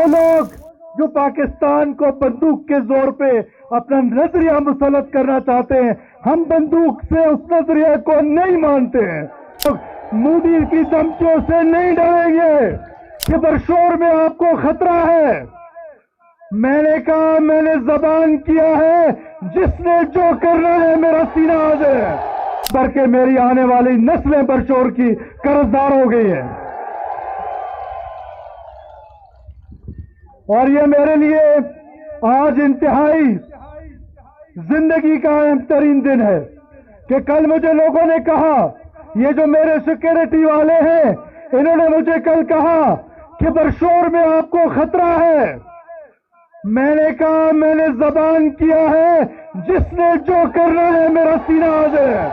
وہ لوگ جو پاکستان کو بندوق کے زور پہ اپنا نظریہ مسلط کرنا چاہتے ہیں، ہم بندوق سے اس نظریے کو نہیں مانتے ہیں، مودی کی دھمکیوں سے نہیں ڈریں گے کہ برشور میں آپ کو خطرہ ہے۔ میں نے کہا میں نے زبان کیا ہے، جس نے جو کرنا ہے میرا سینہ حاضر ہے، بلکہ میری آنے والی نسلیں برشور کی قرضدار ہو گئی ہیں، اور یہ میرے لیے آج انتہائی زندگی کا اہم ترین دن ہے کہ کل مجھے لوگوں نے کہا، یہ جو میرے سیکورٹی والے ہیں انہوں نے مجھے کل کہا کہ برشور میں آپ کو خطرہ ہے۔ میں نے کہا میں نے زبان کیا ہے، جس نے جو کرنا ہے میرا سینہ حاضر ہے،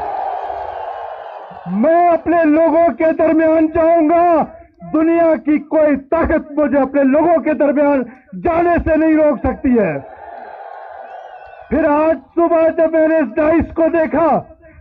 میں اپنے لوگوں کے درمیان جاؤں گا، دنیا کی کوئی طاقت مجھے اپنے لوگوں کے درمیان جانے سے نہیں روک سکتی ہے۔ پھر آج صبح جب میں نے اس ڈائس کو دیکھا،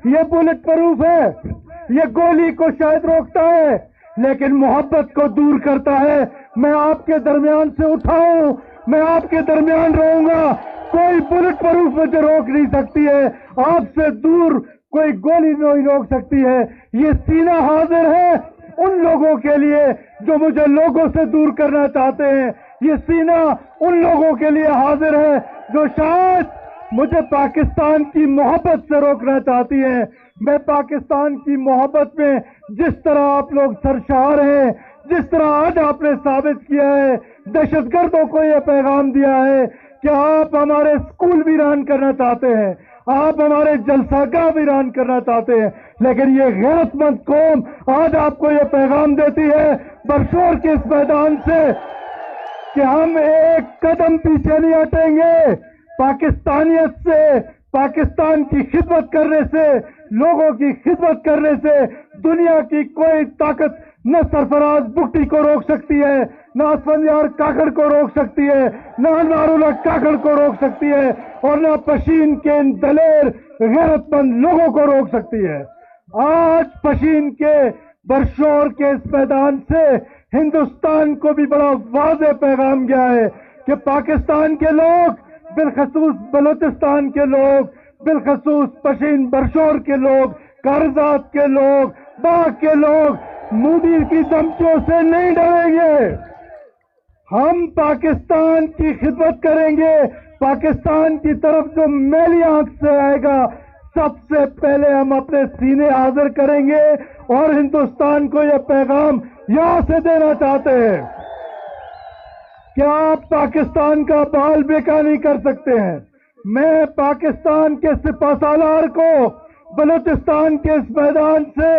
یہ بلٹ پروف ہے، یہ گولی کو شاید روکتا ہے لیکن محبت کو دور کرتا ہے۔ میں آپ کے درمیان سے اٹھاؤں، میں آپ کے درمیان رہوں گا، کوئی بلٹ پروف مجھے روک نہیں سکتی ہے، آپ سے دور کوئی گولی نہیں روک سکتی ہے۔ یہ سینہ حاضر ہے ان لوگوں کے لیے جو مجھے لوگوں سے دور کرنا چاہتے ہیں، یہ سینہ ان لوگوں کے لیے حاضر ہے جو شاید مجھے پاکستان کی محبت سے روکنا چاہتی ہیں۔ میں پاکستان کی محبت میں جس طرح آپ لوگ سرشار ہیں، جس طرح آج آپ نے ثابت کیا ہے، دہشت گردوں کو یہ پیغام دیا ہے کہ آپ ہمارے اسکول ویران کرنا چاہتے ہیں، آپ ہمارے جلسہ گاہ ویران کرنا چاہتے ہیں، لیکن یہ غیرت مند قوم آج آپ کو یہ پیغام دیتی ہے برشور کے اس میدان سے کہ ہم ایک قدم پیچھے نہیں ہٹیں گے۔ پاکستانیت سے، پاکستان کی خدمت کرنے سے، لوگوں کی خدمت کرنے سے دنیا کی کوئی طاقت نہ سرفراز بگٹی کو روک سکتی ہے، نہ اسفندیار کاکڑ کو روک سکتی ہے، نہ انوار اللہ کاکڑ کو روک سکتی ہے، اور نہ پشین کے ان دلیر غیرت مند لوگوں کو روک سکتی ہے۔ آج پشین کے برشور کے اس میدان سے ہندوستان کو بھی بڑا واضح پیغام گیا ہے کہ پاکستان کے لوگ، بالخصوص بلوچستان کے لوگ، بالخصوص پشین برشور کے لوگ، کارزات کے لوگ، باغ کے لوگ مودی کی دھمکیوں سے نہیں ڈریں گے۔ ہم پاکستان کی خدمت کریں گے، پاکستان کی طرف جو میلی آنکھ سے آئے گا سب سے پہلے ہم اپنے سینے حاضر کریں گے، اور ہندوستان کو یہ پیغام یہاں سے دینا چاہتے ہیں کہ آپ پاکستان کا بال بیکا نہیں کر سکتے ہیں۔ میں پاکستان کے سپہ سالار کو بلوچستان کے اس میدان سے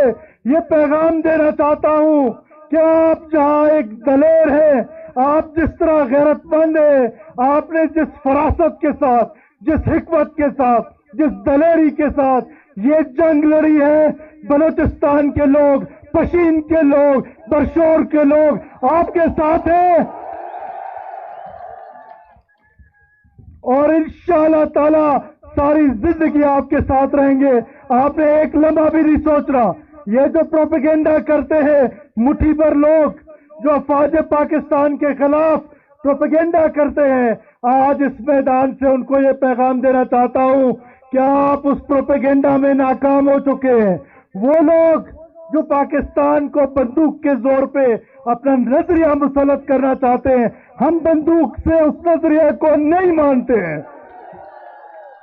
یہ پیغام دینا چاہتا ہوں کہ آپ جہاں ایک دلیر ہے، آپ جس طرح غیرت مند ہے، آپ نے جس فراست کے ساتھ، جس حکمت کے ساتھ، جس دلیری کے ساتھ یہ جنگ لڑی ہے، بلوچستان کے لوگ، پشین کے لوگ، برشور کے لوگ آپ کے ساتھ ہیں، اور انشاءاللہ تعالی ساری زندگی آپ کے ساتھ رہیں گے۔ آپ نے ایک لمحہ بھی نہیں سوچ رہا، یہ جو پروپیگنڈا کرتے ہیں مٹھی بھر لوگ جو افواج پاکستان کے خلاف پروپیگنڈا کرتے ہیں، آج اس میدان سے ان کو یہ پیغام دینا چاہتا ہوں کہ آپ اس پروپیگنڈا میں ناکام ہو چکے ہیں۔ وہ لوگ جو پاکستان کو بندوق کے زور پہ اپنا نظریہ مسلط کرنا چاہتے ہیں، ہم بندوق سے اس نظریے کو نہیں مانتے ہیں،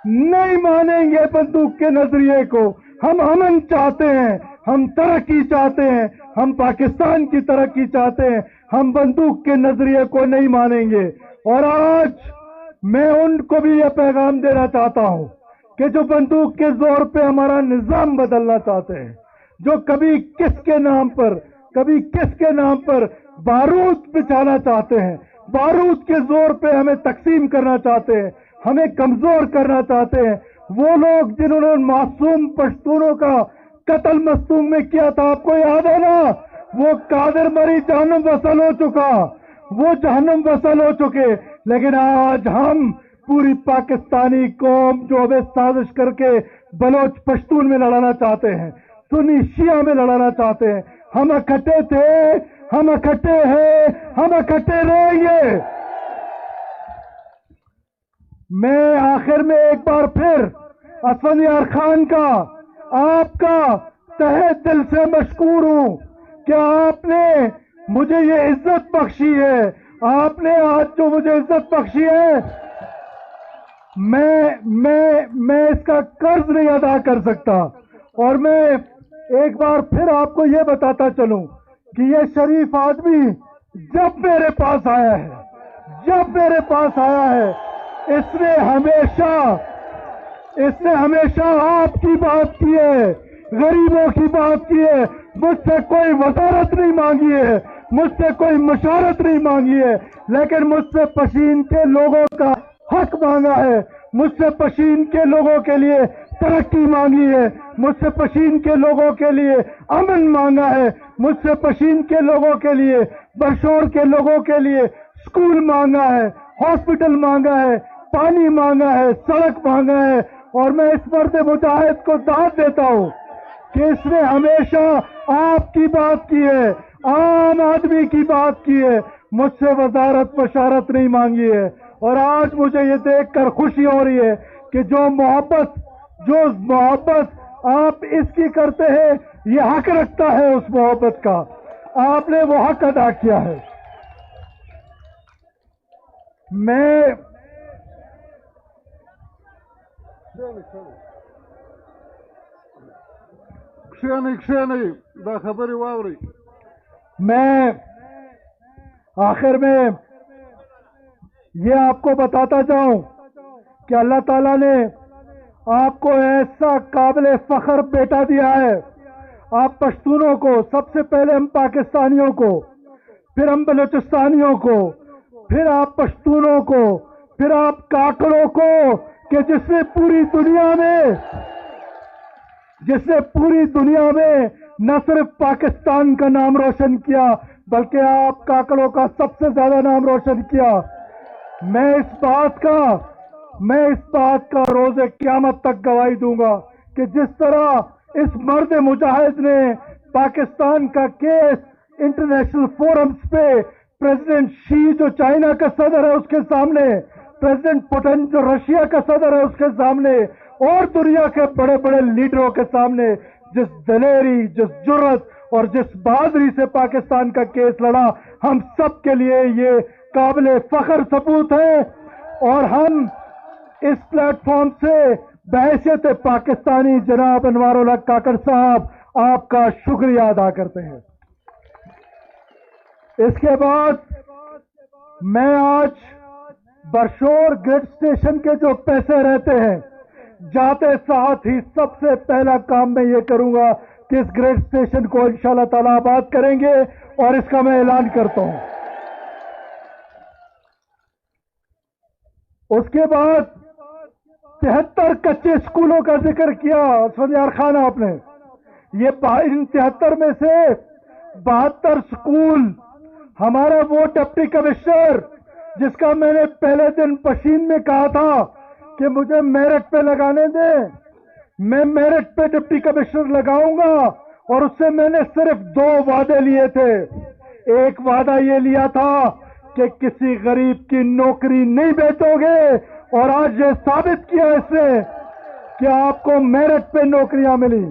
نہیں مانیں گے بندوق کے نظریے کو۔ ہم امن چاہتے ہیں، ہم ترقی چاہتے ہیں، ہم پاکستان کی ترقی چاہتے ہیں، ہم بندوق کے نظریے کو نہیں مانیں گے۔ اور آج میں ان کو بھی یہ پیغام دینا چاہتا ہوں کہ جو بندوق کے زور پہ ہمارا نظام بدلنا چاہتے ہیں، جو کبھی کس کے نام پر، کبھی کس کے نام پر بارود بچھانا چاہتے ہیں، بارود کے زور پہ ہمیں تقسیم کرنا چاہتے ہیں، ہمیں کمزور کرنا چاہتے ہیں، وہ لوگ جنہوں نے معصوم پشتونوں کا قتل مستونگ میں کیا تھا، آپ کو یاد ہے نا، وہ قادر مری جہنم وصل ہو چکا، وہ جہنم وصل ہو چکے، لیکن آج ہم پوری پاکستانی قوم جو ہمیں سازش کر کے بلوچ پشتون میں لڑانا چاہتے ہیں، سنی شیعہ میں لڑانا چاہتے ہیں، ہم اکٹھے تھے، ہم اکٹھے ہیں، ہم اکٹھے رہیں گے۔ میں آخر میں ایک بار پھر اسفند یار خان کا، آپ کا تہہ دل سے مشکور ہوں کہ آپ نے مجھے یہ عزت بخشی ہے۔ آپ نے آج جو مجھے عزت بخشی ہے، میں اس کا قرض نہیں ادا کر سکتا۔ اور میں ایک بار پھر آپ کو یہ بتاتا چلوں کہ یہ شریف آدمی جب میرے پاس آیا ہے، اس نے ہمیشہ آپ کی بات کی ہے، غریبوں کی بات کی ہے۔ مجھ سے کوئی وزارت نہیں مانگی ہے، مجھ سے کوئی مشورت نہیں مانگی ہے، لیکن مجھ سے پشین کے لوگوں کا حق مانگا ہے، مجھ سے پشین کے لوگوں کے لیے ترقی مانگی ہے، مجھ سے پشین کے لوگوں کے لیے امن مانگا ہے، مجھ سے پشین کے لوگوں کے لیے، برشور کے لوگوں کے لیے سکول مانگا ہے، ہاسپٹل مانگا ہے، پانی مانگا ہے، سڑک مانگا ہے۔ اور میں اس مرد مجاہد کو داد دیتا ہوں کہ اس نے ہمیشہ آپ کی بات کی ہے، عام آدمی کی بات کی ہے، مجھ سے وزارت مشارت نہیں مانگی ہے۔ اور آج مجھے یہ دیکھ کر خوشی ہو رہی ہے کہ جو محبت آپ اس کی کرتے ہیں، یہ حق رکھتا ہے اس محبت کا، آپ نے وہ حق ادا کیا ہے۔ میں آخر میں یہ آپ کو بتاتا جاؤں کہ اللہ تعالیٰ نے آپ کو ایسا قابل فخر بیٹا دیا ہے۔ آپ پشتونوں کو، سب سے پہلے ہم پاکستانیوں کو، پھر ہم بلوچستانیوں کو، پھر آپ پشتونوں کو، پھر آپ کاکڑوں کو، کہ جس نے پوری دنیا میں نہ صرف پاکستان کا نام روشن کیا بلکہ آپ کاکڑوں کا سب سے زیادہ نام روشن کیا۔ میں اس بات کا روز قیامت تک گواہی دوں گا کہ جس طرح اس مرد مجاہد نے پاکستان کا کیس انٹرنیشنل فورمز پہ پریزیڈنٹ شی جو چائنا کا صدر ہے اس کے سامنے، پریزیڈنٹ پوٹن جو رشیا کا صدر ہے اس کے سامنے، اور دنیا کے بڑے بڑے لیڈروں کے سامنے جس دلیری، جس جرت اور جس بہادری سے پاکستان کا کیس لڑا، ہم سب کے لیے یہ قابل فخر ثبوت ہے۔ اور ہم اس پلیٹ فارم سے بحیثیت پاکستانی جناب انوار الحق کاکڑ صاحب آپ کا شکریہ ادا کرتے ہیں۔ اس کے بعد میں آج برشور گریڈ اسٹیشن کے جو پیسے رہتے ہیں، جاتے ساتھ ہی سب سے پہلا کام میں یہ کروں گا کہ اس گریڈ اسٹیشن کو انشاءاللہ تعالی آباد کریں گے، اور اس کا میں اعلان کرتا ہوں۔ اس کے بعد 73 کچے اسکولوں کا ذکر کیا اسفند یار خان آپ نے۔ یہ ان 73 میں سے 72 اسکول ہمارا وہ ڈپٹی کمشنر جس کا میں نے پہلے دن پشین میں کہا تھا کہ مجھے میرٹ پہ لگانے دیں، میں میرٹ پہ ڈپٹی کمشنر لگاؤں گا، اور اس سے میں نے صرف 2 وعدے لیے تھے۔ ایک وعدہ یہ لیا تھا کہ کسی غریب کی نوکری نہیں بیچو گے، اور آج یہ ثابت کیا اس نے کہ آپ کو میرٹ پہ نوکریاں ملی۔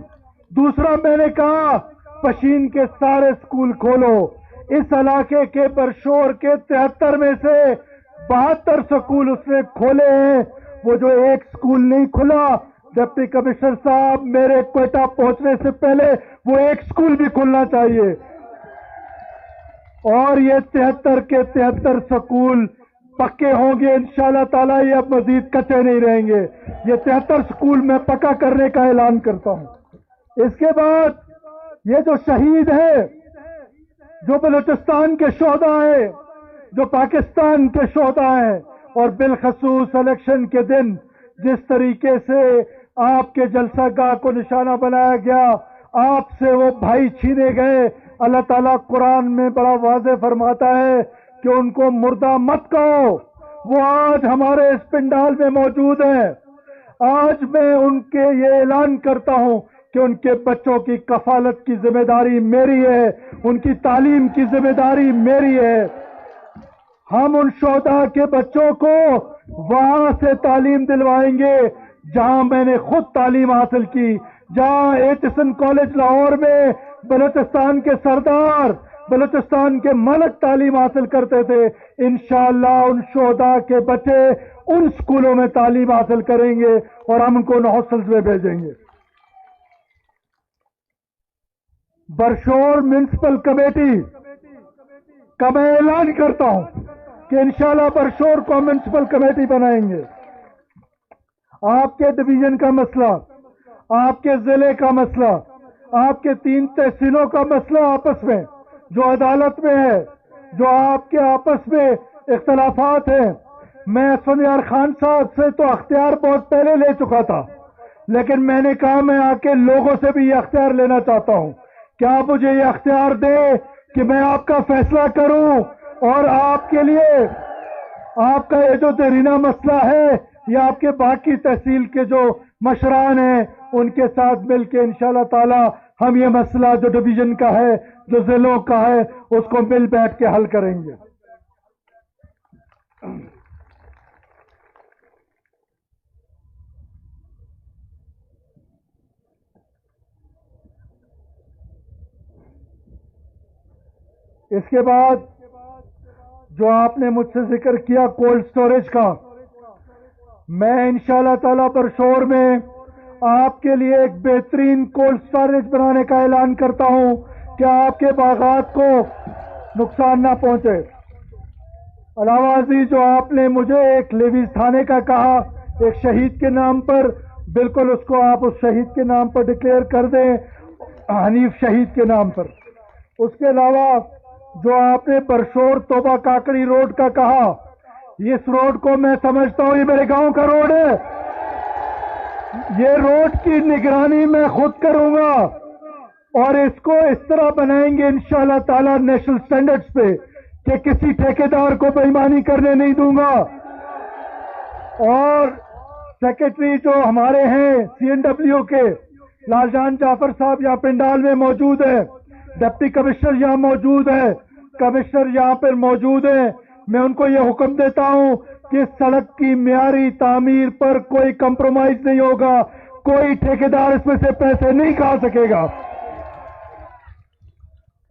دوسرا میں نے کہا پشین کے سارے اسکول کھولو۔ اس علاقے کے برشور کے 73 میں سے 72 اسکول اس نے کھولے ہیں۔ وہ جو ایک اسکول نہیں کھلا، ڈپٹی کمشنر صاحب میرے کوئٹہ پہنچنے سے پہلے وہ ایک اسکول بھی کھلنا چاہیے۔ اور یہ 73 کے 73 اسکول پکے ہوں گے انشاءاللہ تعالیٰ، یہ اب مزید کچے نہیں رہیں گے۔ یہ 73 اسکول میں پکا کرنے کا اعلان کرتا ہوں۔ اس کے بعد یہ جو شہید ہیں، جو بلوچستان کے شہداء ہیں، جو پاکستان کے شہداء ہیں، اور بالخصوص الیکشن کے دن جس طریقے سے آپ کے جلسہ گاہ کو نشانہ بنایا گیا، آپ سے وہ بھائی چھینے گئے، اللہ تعالیٰ قرآن میں بڑا واضح فرماتا ہے کہ ان کو مردہ مت کہو، وہ آج ہمارے اس پنڈال میں موجود ہیں۔ آج میں ان کے یہ اعلان کرتا ہوں کہ ان کے بچوں کی کفالت کی ذمہ داری میری ہے، ان کی تعلیم کی ذمہ داری میری ہے۔ ہم ان شہداء کے بچوں کو وہاں سے تعلیم دلوائیں گے جہاں میں نے خود تعلیم حاصل کی، جہاں ایچسن کالج لاہور میں بلوچستان کے سردار، بلوچستان کے ملک تعلیم حاصل کرتے تھے۔ انشاءاللہ ان شہداء کے بچے ان سکولوں میں تعلیم حاصل کریں گے اور ہم ان کو ان ہاسٹلز میں بھیجیں گے۔ برشور میونسپل کمیٹی کا میں اعلان کرتا ہوں کہ انشاءاللہ برشور کو میونسپل کمیٹی بنائیں گے۔ آپ کے ڈویژن کا مسئلہ، آپ کے ضلع کا مسئلہ، آپ کے 3 تحصیلوں کا مسئلہ آپس میں جو عدالت میں ہے، جو آپ کے آپس میں اختلافات ہیں، میں اسفندیار خان صاحب سے تو اختیار بہت پہلے لے چکا تھا، لیکن میں نے کہا میں آ کے لوگوں سے بھی یہ اختیار لینا چاہتا ہوں کہ آپ مجھے یہ اختیار دیں کہ میں آپ کا فیصلہ کروں اور آپ کے لیے آپ کا یہ جو دیرینہ مسئلہ ہے یا آپ کے باقی تحصیل کے جو مشران ہیں ان کے ساتھ مل کے انشاءاللہ تعالی ہم یہ مسئلہ جو ڈویژن کا ہے، جو ضلعوں کا ہے، اس کو مل بیٹھ کے حل کریں گے۔ اس کے بعد جو آپ نے مجھ سے ذکر کیا کولڈ سٹوریج کا، میں انشاءاللہ تعالی برشور میں آپ کے لیے ایک بہترین کولڈ سٹوریج بنانے کا اعلان کرتا ہوں کہ آپ کے باغات کو نقصان نہ پہنچے۔ علاوہ ازیں جو آپ نے مجھے ایک لیویز تھانے کا کہا ایک شہید کے نام پر، بالکل اس کو آپ اس شہید کے نام پر ڈکلیئر کر دیں، حنیف شہید کے نام پر۔ اس کے علاوہ جو آپ نے برشور توبہ کاکڑی روڈ کا کہا، اس روڈ کو میں سمجھتا ہوں یہ میرے گاؤں کا روڈ ہے، یہ روڈ کی نگرانی میں خود کروں گا اور اس کو اس طرح بنائیں گے انشاءاللہ تعالی نیشنل سٹینڈرڈز پہ کہ کسی ٹھیکیدار کو بے ایمانی کرنے نہیں دوں گا۔ اور سیکرٹری جو ہمارے ہیں سی این ڈبلیو کے لال جان جعفر صاحب یہاں پنڈال میں موجود ہے، ڈپٹی کمشنر یہاں موجود ہے، کمشنر یہاں پر موجود ہیں، میں ان کو یہ حکم دیتا ہوں کہ سڑک کی معیاری تعمیر پر کوئی کمپرومائز نہیں ہوگا، کوئی ٹھیکیدار اس میں سے پیسے نہیں کھا سکے گا۔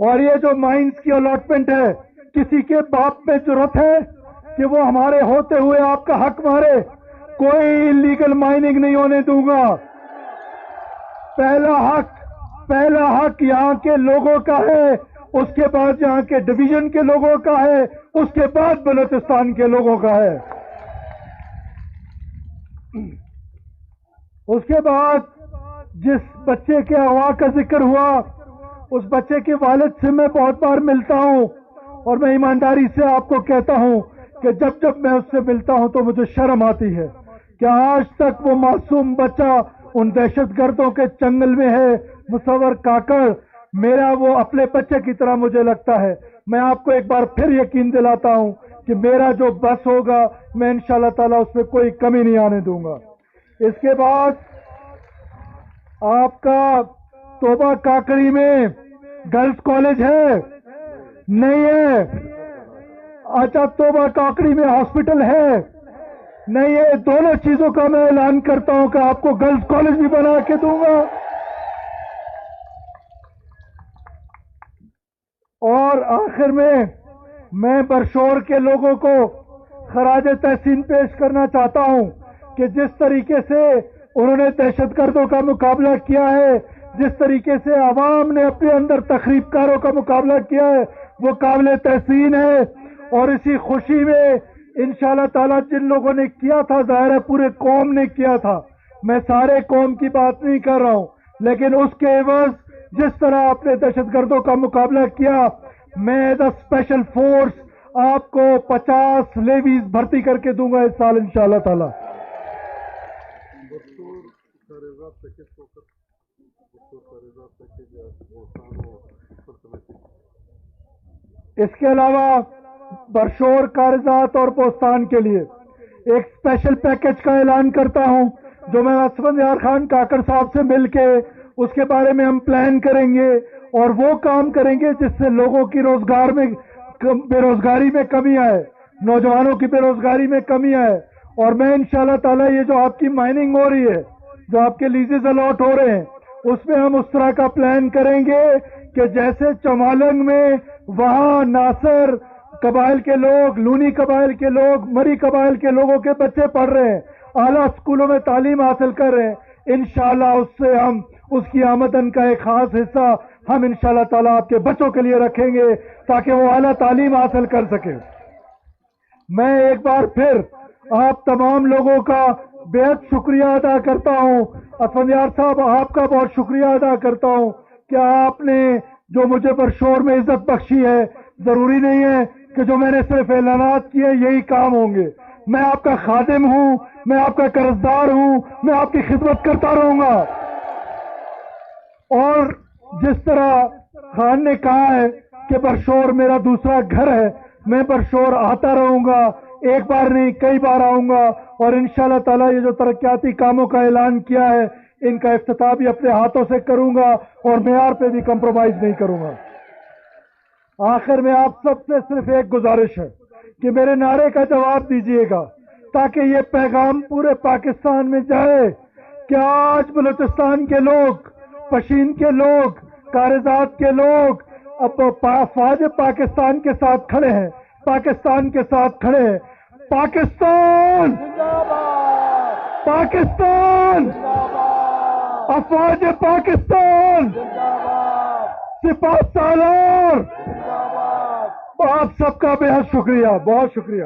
اور یہ جو مائنز کی الاٹمنٹ ہے، کسی کے باپ میں ضرورت ہے کہ وہ ہمارے ہوتے ہوئے آپ کا حق مارے، کوئی انلیگل مائننگ نہیں ہونے دوں گا۔ پہلا حق یہاں کے لوگوں کا ہے، اس کے بعد یہاں کے ڈویژن کے لوگوں کا ہے، اس کے بعد بلوچستان کے لوگوں کا ہے۔ اس کے بعد جس بچے کے اغوا کا ذکر ہوا، اس بچے کے والد سے میں بہت بار ملتا ہوں اور میں ایمانداری سے آپ کو کہتا ہوں کہ جب میں اس سے ملتا ہوں تو مجھے شرم آتی ہے کہ آج تک وہ معصوم بچہ ان دہشت گردوں کے چنگل میں ہے۔ مصور کاکڑ میرا وہ اپنے بچے کی طرح مجھے لگتا ہے۔ میں آپ کو ایک بار پھر یقین دلاتا ہوں کہ میرا جو بس ہوگا میں انشاءاللہ تعالی اس میں کوئی کمی نہیں آنے دوں گا۔ اس کے بعد آپ کا توبہ کاکڑی میں گرلز کالج ہے نہیں ہے؟ اچھا توبہ کاکڑی میں ہاسپٹل ہے نہیں ہے؟ دونوں چیزوں کا میں اعلان کرتا ہوں کہ آپ کو گرلز کالج بھی بنا کے دوں گا۔ اور آخر میں برشور کے لوگوں کو خراج تحسین پیش کرنا چاہتا ہوں کہ جس طریقے سے انہوں نے دہشت گردوں کا مقابلہ کیا ہے، جس طریقے سے عوام نے اپنے اندر تخریب کاروں کا مقابلہ کیا ہے، وہ قابل تحسین ہے۔ اور اسی خوشی میں انشاءاللہ تعالی جن لوگوں نے کیا تھا، ظاہر ہے پورے قوم نے کیا تھا، میں سارے قوم کی بات نہیں کر رہا ہوں، لیکن اس کے عوض جس طرح آپ نے دہشت گردوں کا مقابلہ کیا، میں ایز اے اسپیشل فورس آپ کو 50 لیویز بھرتی کر کے دوں گا اس سال انشاءاللہ تعالی۔ اس کے علاوہ برشور کارزات اور بوستان کے لیے ایک اسپیشل پیکج کا اعلان کرتا ہوں جو میں اسفندیار خان کاکڑ صاحب سے مل کے اس کے بارے میں ہم پلان کریں گے اور وہ کام کریں گے جس سے لوگوں کی بے روزگاری میں کمی آئے، نوجوانوں کی بے روزگاری میں کمی آئے. اور میں انشاءاللہ تعالیٰ یہ جو آپ کی مائننگ ہو رہی ہے، جو آپ کے لیزز الاٹ ہو رہے ہیں، اس میں ہم اس طرح کا پلان کریں گے کہ جیسے چمالنگ میں وہاں ناصر قبائل کے لوگ، لونی قبائل کے لوگ، مری قبائل کے لوگوں کے بچے پڑھ رہے ہیں، اعلیٰ اسکولوں میں تعلیم حاصل کر رہے ہیں، انشاءاللہ اس سے ہم اس کی آمدن کا ایک خاص حصہ ہم انشاءاللہ تعالیٰ آپ کے بچوں کے لیے رکھیں گے تاکہ وہ اعلیٰ تعلیم حاصل کر سکیں. میں ایک بار پھر آپ تمام لوگوں کا بے حد شکریہ ادا کرتا ہوں. اسفندیار صاحب، آپ کا بہت شکریہ ادا کرتا ہوں کہ آپ نے جو مجھے برشور میں عزت بخشی ہے. ضروری نہیں ہے کہ جو میں نے صرف اعلانات کیے یہی کام ہوں گے. میں آپ کا خادم ہوں، میں آپ کا قرضدار ہوں، میں آپ کی خدمت کرتا رہوں گا. اور جس طرح خان نے کہا ہے کہ برشور میرا دوسرا گھر ہے، میں برشور آتا رہوں گا، ایک بار نہیں کئی بار آؤں گا. اور انشاءاللہ تعالیٰ یہ جو ترقیاتی کاموں کا اعلان کیا ہے ان کا افتتاح بھی اپنے ہاتھوں سے کروں گا اور معیار پہ بھی کمپرومائز نہیں کروں گا. آخر میں آپ سب سے صرف ایک گزارش ہے کہ میرے نعرے کا جواب دیجئے گا تاکہ یہ پیغام پورے پاکستان میں جائے کہ آج بلوچستان کے لوگ، پشین کے لوگ، کارزات کے لوگ اب فوج پاکستان کے ساتھ کھڑے ہیں، پاکستان کے ساتھ کھڑے ہیں. پاکستان پاکستان، افواج پاکستان، سپاہ سالار. آپ سب کا بے حد شکریہ، بہت شکریہ.